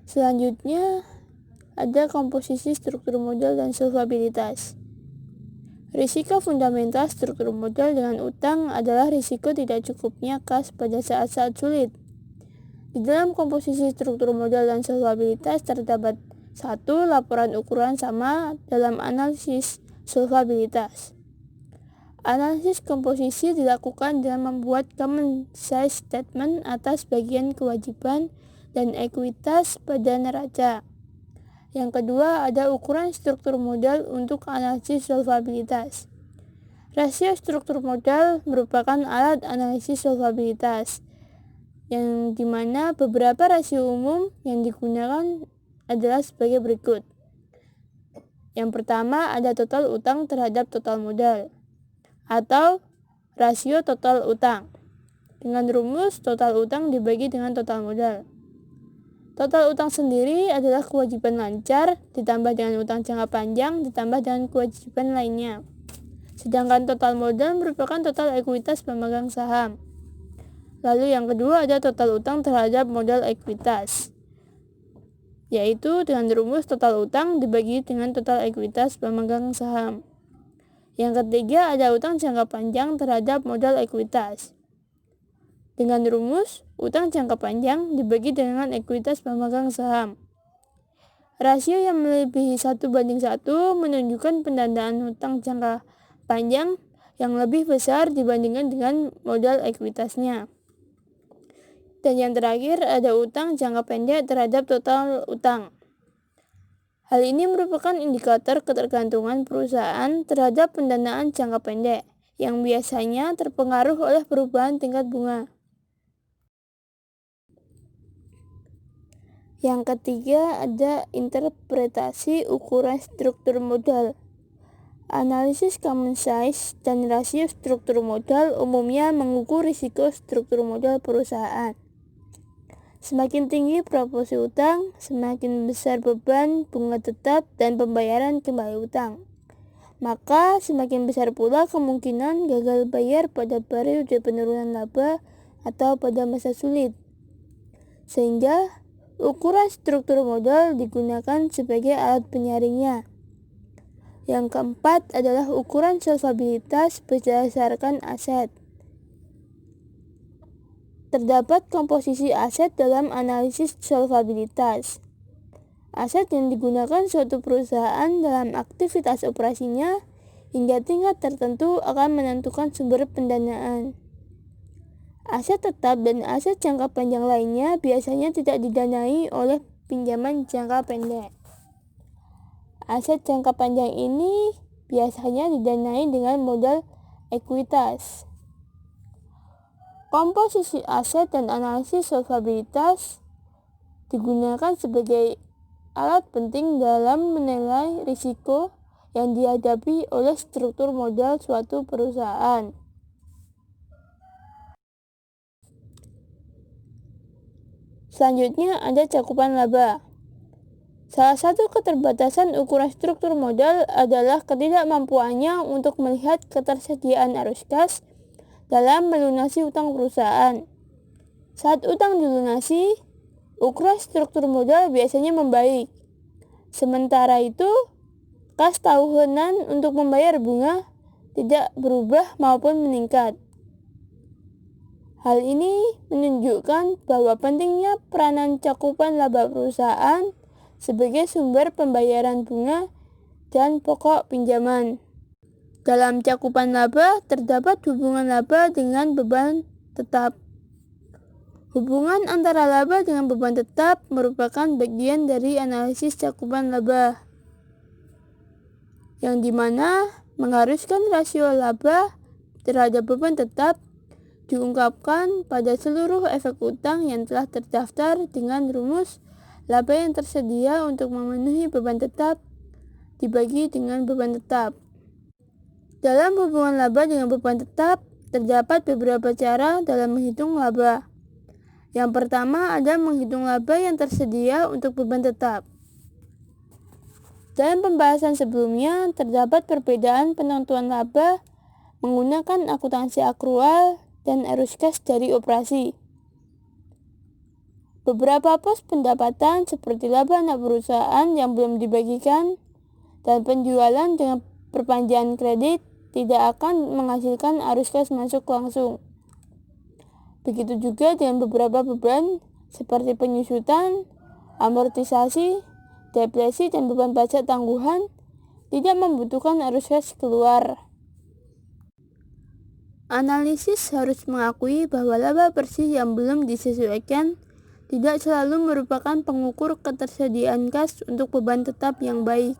Selanjutnya, ada komposisi struktur modal dan solvabilitas. Risiko fundamental struktur modal dengan utang adalah risiko tidak cukupnya kas pada saat-saat sulit. Di dalam komposisi struktur modal dan solvabilitas terdapat satu laporan ukuran sama dalam analisis solvabilitas. Analisis komposisi dilakukan dengan membuat common size statement atas bagian kewajiban dan ekuitas pada neraca. Yang kedua, ada ukuran struktur modal untuk analisis solvabilitas. Rasio struktur modal merupakan alat analisis solvabilitas, yang dimana beberapa rasio umum yang digunakan adalah sebagai berikut. Yang pertama, ada total utang terhadap total modal, atau rasio total utang. Dengan rumus, total utang dibagi dengan total modal. Total utang sendiri adalah kewajiban lancar ditambah dengan utang jangka panjang ditambah dengan kewajiban lainnya. Sedangkan total modal merupakan total ekuitas pemegang saham. Lalu yang kedua ada total utang terhadap modal ekuitas, yaitu dengan rumus total utang dibagi dengan total ekuitas pemegang saham. Yang ketiga ada utang jangka panjang terhadap modal ekuitas. Dengan rumus, utang jangka panjang dibagi dengan ekuitas pemegang saham. Rasio yang melebihi 1:1 menunjukkan pendanaan utang jangka panjang yang lebih besar dibandingkan dengan modal ekuitasnya. Dan yang terakhir ada utang jangka pendek terhadap total utang. Hal ini merupakan indikator ketergantungan perusahaan terhadap pendanaan jangka pendek yang biasanya terpengaruh oleh perubahan tingkat bunga. Yang ketiga ada interpretasi ukuran struktur modal. Analisis common size dan rasio struktur modal umumnya mengukur risiko struktur modal perusahaan. Semakin tinggi proporsi utang, semakin besar beban bunga tetap dan pembayaran kembali utang. Maka semakin besar pula kemungkinan gagal bayar pada periode penurunan laba atau pada masa sulit. Sehingga ukuran struktur modal digunakan sebagai alat penyaringnya. Yang keempat adalah ukuran solvabilitas berdasarkan aset. Terdapat komposisi aset dalam analisis solvabilitas. Aset yang digunakan suatu perusahaan dalam aktivitas operasinya hingga tingkat tertentu akan menentukan sumber pendanaan. Aset tetap dan aset jangka panjang lainnya biasanya tidak didanai oleh pinjaman jangka pendek. Aset jangka panjang ini biasanya didanai dengan modal ekuitas. Komposisi aset dan analisis solvabilitas digunakan sebagai alat penting dalam menilai risiko yang dihadapi oleh struktur modal suatu perusahaan. Selanjutnya ada cakupan laba. Salah satu keterbatasan ukuran struktur modal adalah ketidakmampuannya untuk melihat ketersediaan arus kas dalam melunasi utang perusahaan. Saat utang dilunasi, ukuran struktur modal biasanya membaik. Sementara itu, kas tahunan untuk membayar bunga tidak berubah maupun meningkat. Hal ini menunjukkan bahwa pentingnya peranan cakupan laba perusahaan sebagai sumber pembayaran bunga dan pokok pinjaman. Dalam cakupan laba terdapat hubungan laba dengan beban tetap. Hubungan antara laba dengan beban tetap merupakan bagian dari analisis cakupan laba, yang dimana mengharuskan rasio laba terhadap beban tetap diungkapkan pada seluruh efek utang yang telah terdaftar dengan rumus laba yang tersedia untuk memenuhi beban tetap dibagi dengan beban tetap. Dalam hubungan laba dengan beban tetap, terdapat beberapa cara dalam menghitung laba. Yang pertama ada menghitung laba yang tersedia untuk beban tetap. Dalam pembahasan sebelumnya, terdapat perbedaan penentuan laba menggunakan akuntansi akrual dan arus kas dari operasi. Beberapa pos pendapatan seperti laba anak perusahaan yang belum dibagikan dan penjualan dengan perpanjangan kredit tidak akan menghasilkan arus kas masuk langsung. Begitu juga dengan beberapa beban seperti penyusutan, amortisasi, depresi, dan beban pajak tangguhan tidak membutuhkan arus kas keluar. Analisis harus mengakui bahwa laba bersih yang belum disesuaikan tidak selalu merupakan pengukur ketersediaan kas untuk beban tetap yang baik.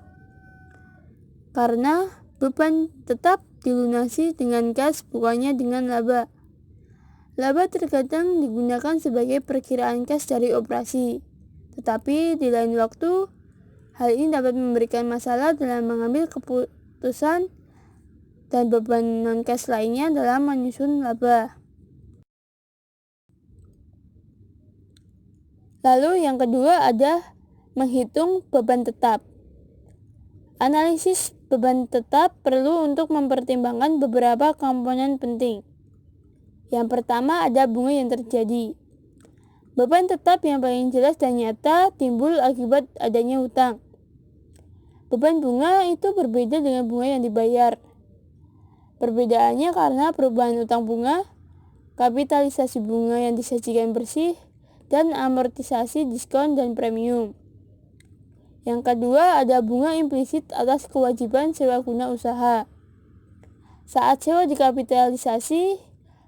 Karena beban tetap dilunasi dengan kas bukannya dengan laba. Laba terkadang digunakan sebagai perkiraan kas dari operasi, tetapi di lain waktu, hal ini dapat memberikan masalah dalam mengambil keputusan dan beban non-kas lainnya dalam menyusun laba. Lalu yang kedua ada menghitung beban tetap. Analisis beban tetap perlu untuk mempertimbangkan beberapa komponen penting. Yang pertama ada bunga yang terjadi. Beban tetap yang paling jelas dan nyata timbul akibat adanya hutang. Beban bunga itu berbeda dengan bunga yang dibayar. Perbedaannya karena perubahan utang bunga, kapitalisasi bunga yang disajikan bersih, dan amortisasi diskon dan premium. Yang kedua ada bunga implisit atas kewajiban sewa guna usaha. Saat sewa dikapitalisasi,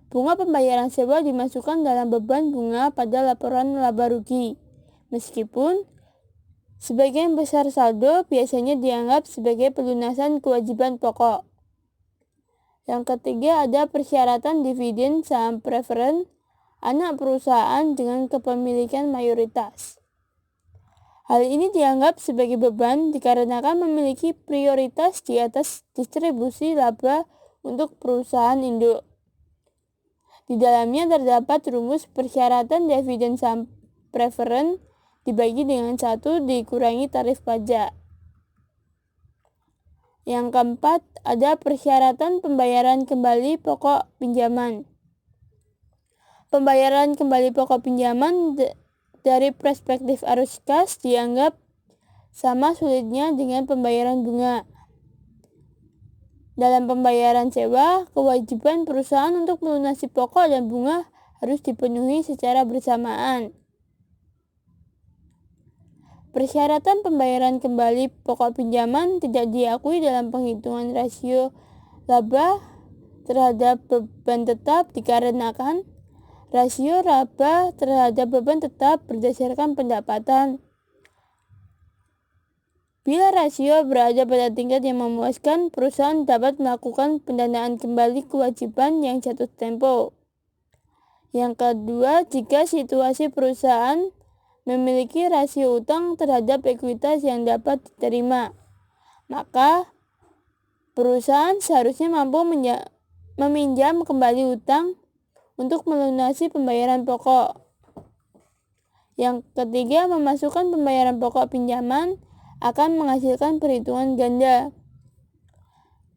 bunga pembayaran sewa dimasukkan dalam beban bunga pada laporan laba rugi, meskipun sebagian besar saldo biasanya dianggap sebagai pelunasan kewajiban pokok. Yang ketiga ada persyaratan dividen saham preferen anak perusahaan dengan kepemilikan mayoritas. Hal ini dianggap sebagai beban dikarenakan memiliki prioritas di atas distribusi laba untuk perusahaan induk. Di dalamnya terdapat rumus persyaratan dividen saham preferen dibagi dengan 1 dikurangi tarif pajak. Yang keempat, ada persyaratan pembayaran kembali pokok pinjaman. Pembayaran kembali pokok pinjaman dari perspektif arus kas dianggap sama sulitnya dengan pembayaran bunga. Dalam pembayaran sewa, kewajiban perusahaan untuk melunasi pokok dan bunga harus dipenuhi secara bersamaan. Persyaratan pembayaran kembali pokok pinjaman tidak diakui dalam penghitungan rasio laba terhadap beban tetap dikarenakan rasio laba terhadap beban tetap berdasarkan pendapatan. Bila rasio berada pada tingkat yang memuaskan, perusahaan dapat melakukan pendanaan kembali kewajiban yang jatuh tempo. Yang kedua, jika situasi perusahaan memiliki rasio utang terhadap ekuitas yang dapat diterima, maka perusahaan seharusnya mampu meminjam kembali utang untuk melunasi pembayaran pokok. Yang ketiga, memasukkan pembayaran pokok pinjaman akan menghasilkan perhitungan ganda.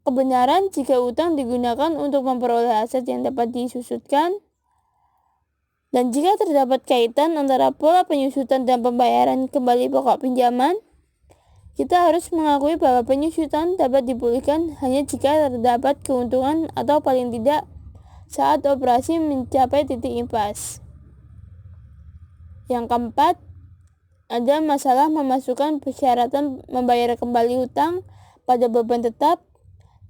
Kebenaran jika utang digunakan untuk memperoleh aset yang dapat disusutkan, dan jika terdapat kaitan antara pola penyusutan dan pembayaran kembali pokok pinjaman, kita harus mengakui bahwa penyusutan dapat dipulihkan hanya jika terdapat keuntungan atau paling tidak saat operasi mencapai titik impas. Yang keempat, ada masalah memasukkan persyaratan membayar kembali utang pada beban tetap,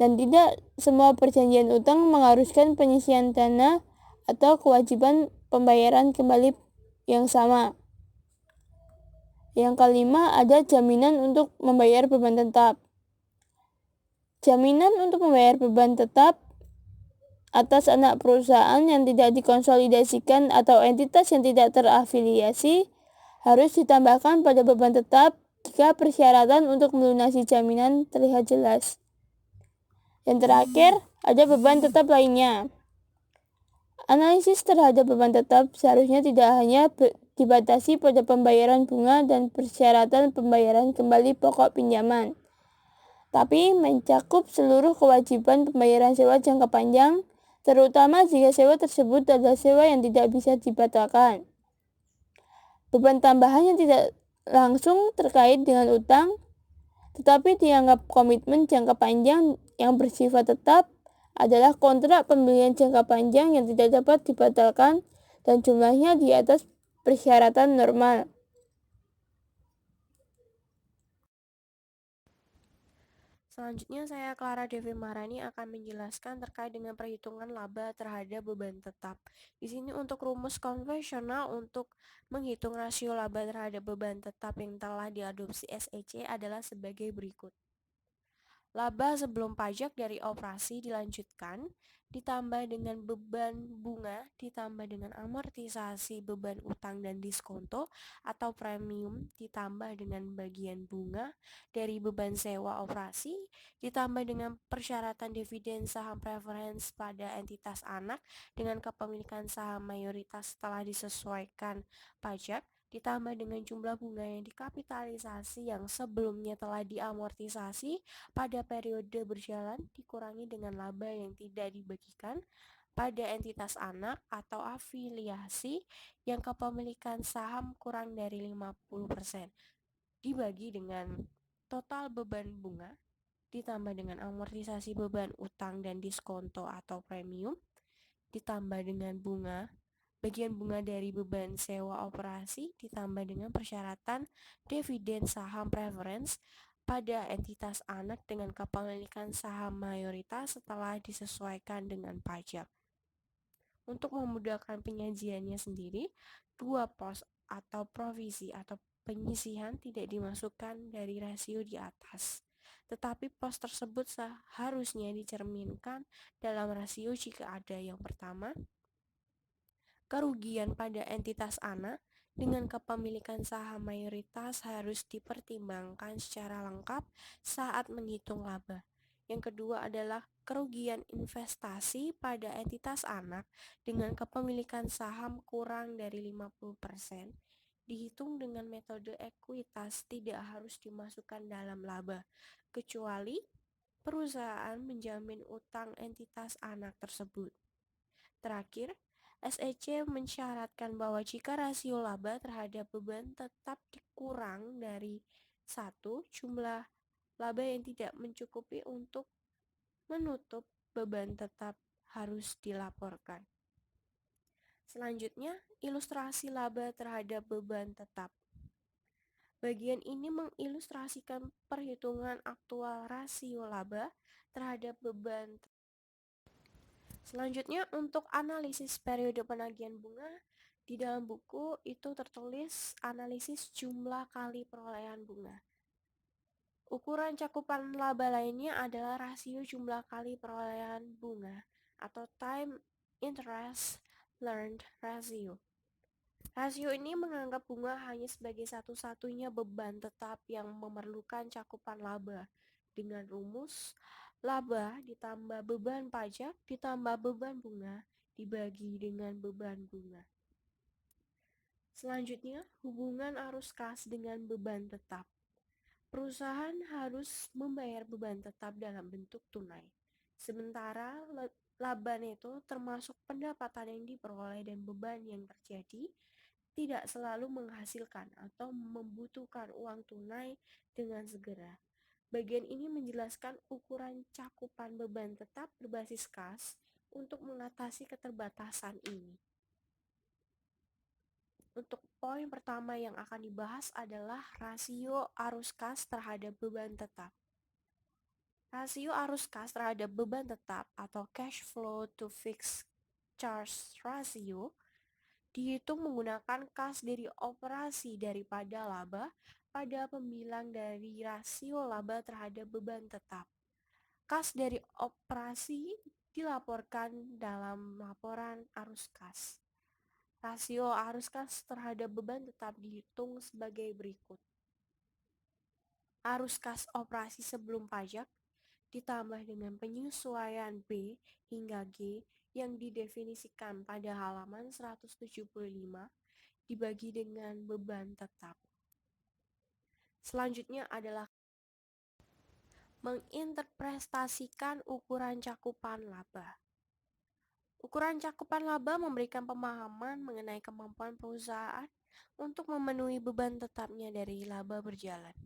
dan tidak semua perjanjian utang mengharuskan penyisian dana atau kewajiban pembayaran kembali yang sama. Yang kelima, ada jaminan untuk membayar beban tetap. Jaminan untuk membayar beban tetap atas anak perusahaan yang tidak dikonsolidasikan atau entitas yang tidak terafiliasi harus ditambahkan pada beban tetap jika persyaratan untuk melunasi jaminan terlihat jelas. Yang terakhir, ada beban tetap lainnya. Analisis terhadap beban tetap seharusnya tidak hanya dibatasi pada pembayaran bunga dan persyaratan pembayaran kembali pokok pinjaman, tapi mencakup seluruh kewajiban pembayaran sewa jangka panjang, terutama jika sewa tersebut adalah sewa yang tidak bisa dibatalkan. Beban tambahan yang tidak langsung terkait dengan utang, tetapi dianggap komitmen jangka panjang yang bersifat tetap, adalah kontrak pembelian jangka panjang yang tidak dapat dibatalkan dan jumlahnya di atas persyaratan normal. Selanjutnya saya Clara Devi Maharani akan menjelaskan terkait dengan perhitungan laba terhadap beban tetap. Di sini untuk rumus konvensional untuk menghitung rasio laba terhadap beban tetap yang telah diadopsi SEC adalah sebagai berikut. Laba sebelum pajak dari operasi dilanjutkan, ditambah dengan beban bunga, ditambah dengan amortisasi beban utang dan diskonto atau premium, ditambah dengan bagian bunga dari beban sewa operasi, ditambah dengan persyaratan dividen saham preference pada entitas anak dengan kepemilikan saham mayoritas setelah disesuaikan pajak, ditambah dengan jumlah bunga yang dikapitalisasi yang sebelumnya telah diamortisasi pada periode berjalan dikurangi dengan laba yang tidak dibagikan pada entitas anak atau afiliasi yang kepemilikan saham kurang dari 50% dibagi dengan total beban bunga ditambah dengan amortisasi beban utang dan diskonto atau premium ditambah dengan bagian bunga dari beban sewa operasi ditambah dengan persyaratan dividen saham preference pada entitas anak dengan kepemilikan saham mayoritas setelah disesuaikan dengan pajak. Untuk memudahkan penyajiannya sendiri, dua pos atau provisi atau penyisihan tidak dimasukkan dari rasio di atas. Tetapi pos tersebut seharusnya dicerminkan dalam rasio jika ada yang pertama, kerugian pada entitas anak dengan kepemilikan saham mayoritas harus dipertimbangkan secara lengkap saat menghitung laba. Yang kedua adalah kerugian investasi pada entitas anak dengan kepemilikan saham kurang dari 50% dihitung dengan metode ekuitas tidak harus dimasukkan dalam laba, kecuali perusahaan menjamin utang entitas anak tersebut. Terakhir, SEC mensyaratkan bahwa jika rasio laba terhadap beban tetap dikurang dari 1, jumlah laba yang tidak mencukupi untuk menutup beban tetap harus dilaporkan. Selanjutnya, ilustrasi laba terhadap beban tetap. Bagian ini mengilustrasikan perhitungan aktual rasio laba terhadap beban. Selanjutnya untuk analisis periode penagihan bunga, di dalam buku itu tertulis analisis jumlah kali perolehan bunga. Ukuran cakupan laba lainnya adalah rasio jumlah kali perolehan bunga atau time interest earned ratio. Rasio ini menganggap bunga hanya sebagai satu-satunya beban tetap yang memerlukan cakupan laba dengan rumus laba ditambah beban pajak ditambah beban bunga dibagi dengan beban bunga. Selanjutnya, hubungan arus kas dengan beban tetap. Perusahaan harus membayar beban tetap dalam bentuk tunai. Sementara laba neto termasuk pendapatan yang diperoleh dan beban yang terjadi tidak selalu menghasilkan atau membutuhkan uang tunai dengan segera. Bagian ini menjelaskan ukuran cakupan beban tetap berbasis kas untuk mengatasi keterbatasan ini. Untuk poin pertama yang akan dibahas adalah rasio arus kas terhadap beban tetap. Rasio arus kas terhadap beban tetap atau cash flow to fixed charge ratio dihitung menggunakan kas dari operasi daripada laba pada pembilang dari rasio laba terhadap beban tetap. Kas dari operasi dilaporkan dalam laporan arus kas. Rasio arus kas terhadap beban tetap dihitung sebagai berikut. Arus kas operasi sebelum pajak ditambah dengan penyesuaian B hingga G yang didefinisikan pada halaman 175 dibagi dengan beban tetap. Selanjutnya adalah menginterpretasikan ukuran cakupan laba. Ukuran cakupan laba memberikan pemahaman mengenai kemampuan perusahaan untuk memenuhi beban tetapnya dari laba berjalan.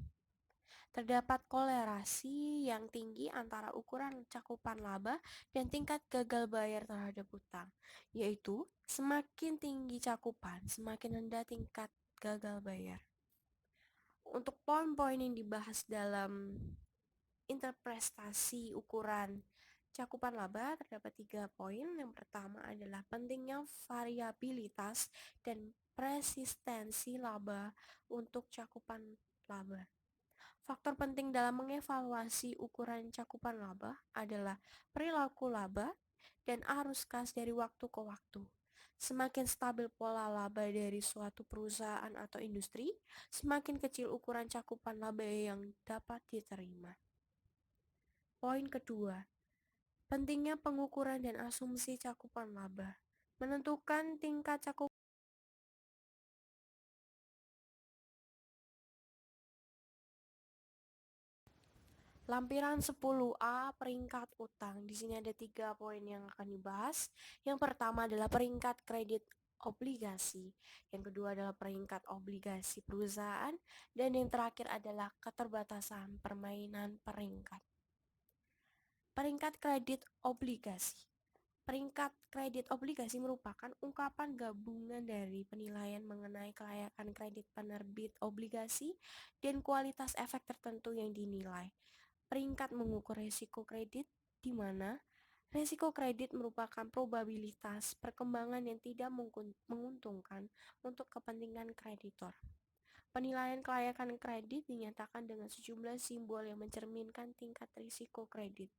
Terdapat kolerasi yang tinggi antara ukuran cakupan laba dan tingkat gagal bayar terhadap utang, yaitu semakin tinggi cakupan, semakin rendah tingkat gagal bayar. Untuk poin-poin yang dibahas dalam interpretasi ukuran cakupan laba terdapat 3 poin. Yang pertama adalah pentingnya variabilitas dan persistensi laba untuk cakupan laba. Faktor penting dalam mengevaluasi ukuran cakupan laba adalah perilaku laba dan arus kas dari waktu ke waktu. Semakin stabil pola laba dari suatu perusahaan atau industri, semakin kecil ukuran cakupan laba yang dapat diterima. Poin kedua, pentingnya pengukuran dan asumsi cakupan laba. Menentukan tingkat cakupan lampiran 10A peringkat utang. Di sini ada 3 poin yang akan dibahas. Yang pertama adalah peringkat kredit obligasi. Yang kedua adalah peringkat obligasi perusahaan. Dan yang terakhir adalah keterbatasan permainan peringkat. Peringkat kredit obligasi. Peringkat kredit obligasi merupakan ungkapan gabungan dari penilaian mengenai kelayakan kredit penerbit obligasi dan kualitas efek tertentu yang dinilai. Peringkat mengukur risiko kredit, di mana risiko kredit merupakan probabilitas perkembangan yang tidak menguntungkan untuk kepentingan kreditor. Penilaian kelayakan kredit dinyatakan dengan sejumlah simbol yang mencerminkan tingkat risiko kredit.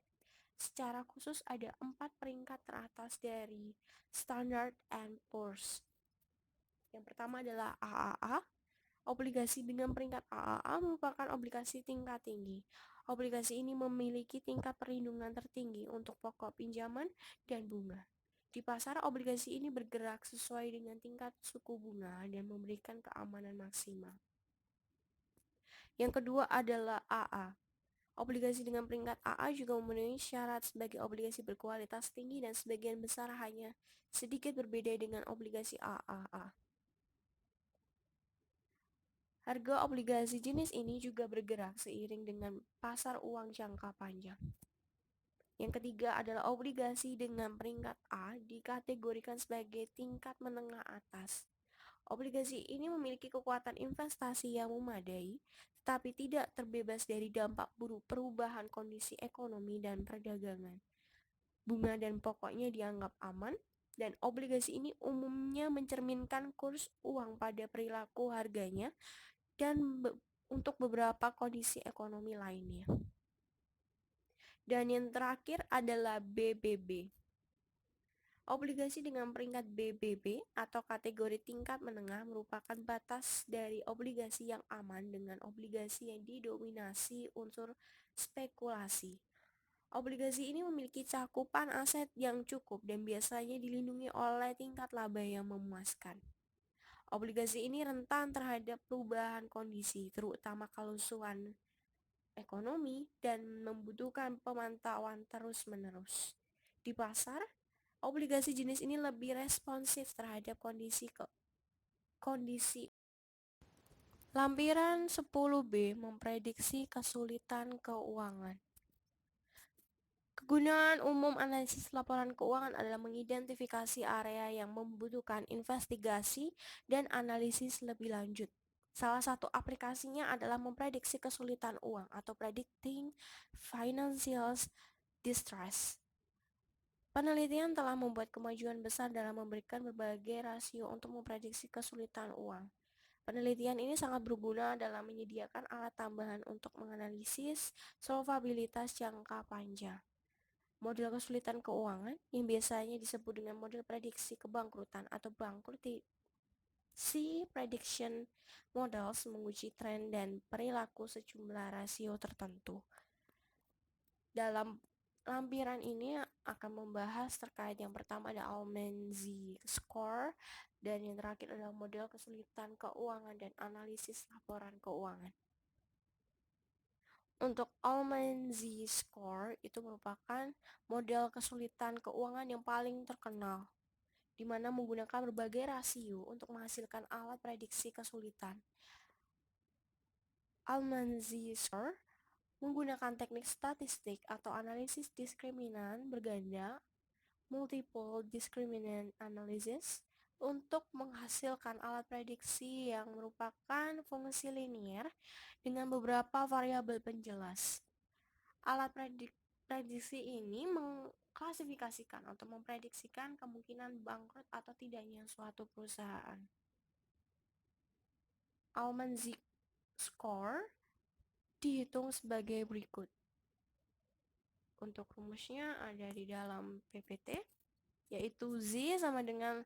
Secara khusus ada 4 peringkat teratas dari Standard & Poor's. Yang pertama adalah AAA. Obligasi dengan peringkat AAA merupakan obligasi tingkat tinggi. Obligasi ini memiliki tingkat perlindungan tertinggi untuk pokok pinjaman dan bunga. Di pasar, obligasi ini bergerak sesuai dengan tingkat suku bunga dan memberikan keamanan maksimal. Yang kedua adalah AA. Obligasi dengan peringkat AA juga memenuhi syarat sebagai obligasi berkualitas tinggi dan sebagian besar hanya sedikit berbeda dengan obligasi AAA. Harga obligasi jenis ini juga bergerak seiring dengan pasar uang jangka panjang. Yang ketiga adalah obligasi dengan peringkat A dikategorikan sebagai tingkat menengah atas. Obligasi ini memiliki kekuatan investasi yang memadai, tetapi tidak terbebas dari dampak buruk perubahan kondisi ekonomi dan perdagangan. Bunga dan pokoknya dianggap aman, dan obligasi ini umumnya mencerminkan kurs uang pada perilaku harganya dan untuk beberapa kondisi ekonomi lainnya. Dan yang terakhir adalah BBB. Obligasi dengan peringkat BBB atau kategori tingkat menengah merupakan batas dari obligasi yang aman dengan obligasi yang didominasi unsur spekulasi. Obligasi ini memiliki cakupan aset yang cukup dan biasanya dilindungi oleh tingkat laba yang memuaskan. Obligasi ini rentan terhadap perubahan kondisi, terutama kelusuan ekonomi, dan membutuhkan pemantauan terus-menerus. Di pasar, obligasi jenis ini lebih responsif terhadap kondisi. Lampiran 10B memprediksi kesulitan keuangan. Kegunaan umum analisis laporan keuangan adalah mengidentifikasi area yang membutuhkan investigasi dan analisis lebih lanjut. Salah satu aplikasinya adalah memprediksi kesulitan uang atau predicting financial distress. Penelitian telah membuat kemajuan besar dalam memberikan berbagai rasio untuk memprediksi kesulitan uang. Penelitian ini sangat berguna dalam menyediakan alat tambahan untuk menganalisis solvabilitas jangka panjang. Model kesulitan keuangan yang biasanya disebut dengan model prediksi kebangkrutan atau bankruptcy prediction models menguji tren dan perilaku sejumlah rasio tertentu. Dalam lampiran ini akan membahas terkait yang pertama ada Ullman Z-score, dan yang terakhir adalah model kesulitan keuangan dan analisis laporan keuangan. Untuk Ullman Z-score itu merupakan model kesulitan keuangan yang paling terkenal, di mana menggunakan berbagai rasio untuk menghasilkan alat prediksi kesulitan. Ullman Z-score menggunakan teknik statistik atau analisis diskriminan berganda, multiple discriminant analysis, untuk menghasilkan alat prediksi yang merupakan fungsi linier dengan beberapa variabel penjelas. Alat prediksi ini mengklasifikasikan atau memprediksikan kemungkinan bangkrut atau tidaknya suatu perusahaan. Ullman Z-score dihitung sebagai berikut. Untuk rumusnya ada di dalam PPT, yaitu Z sama dengan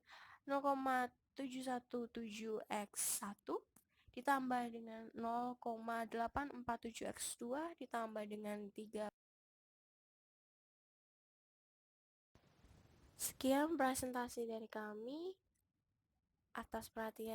0,717x1 ditambah dengan 0,847x2 ditambah dengan 3. Sekian presentasi dari kami. Atas perhatian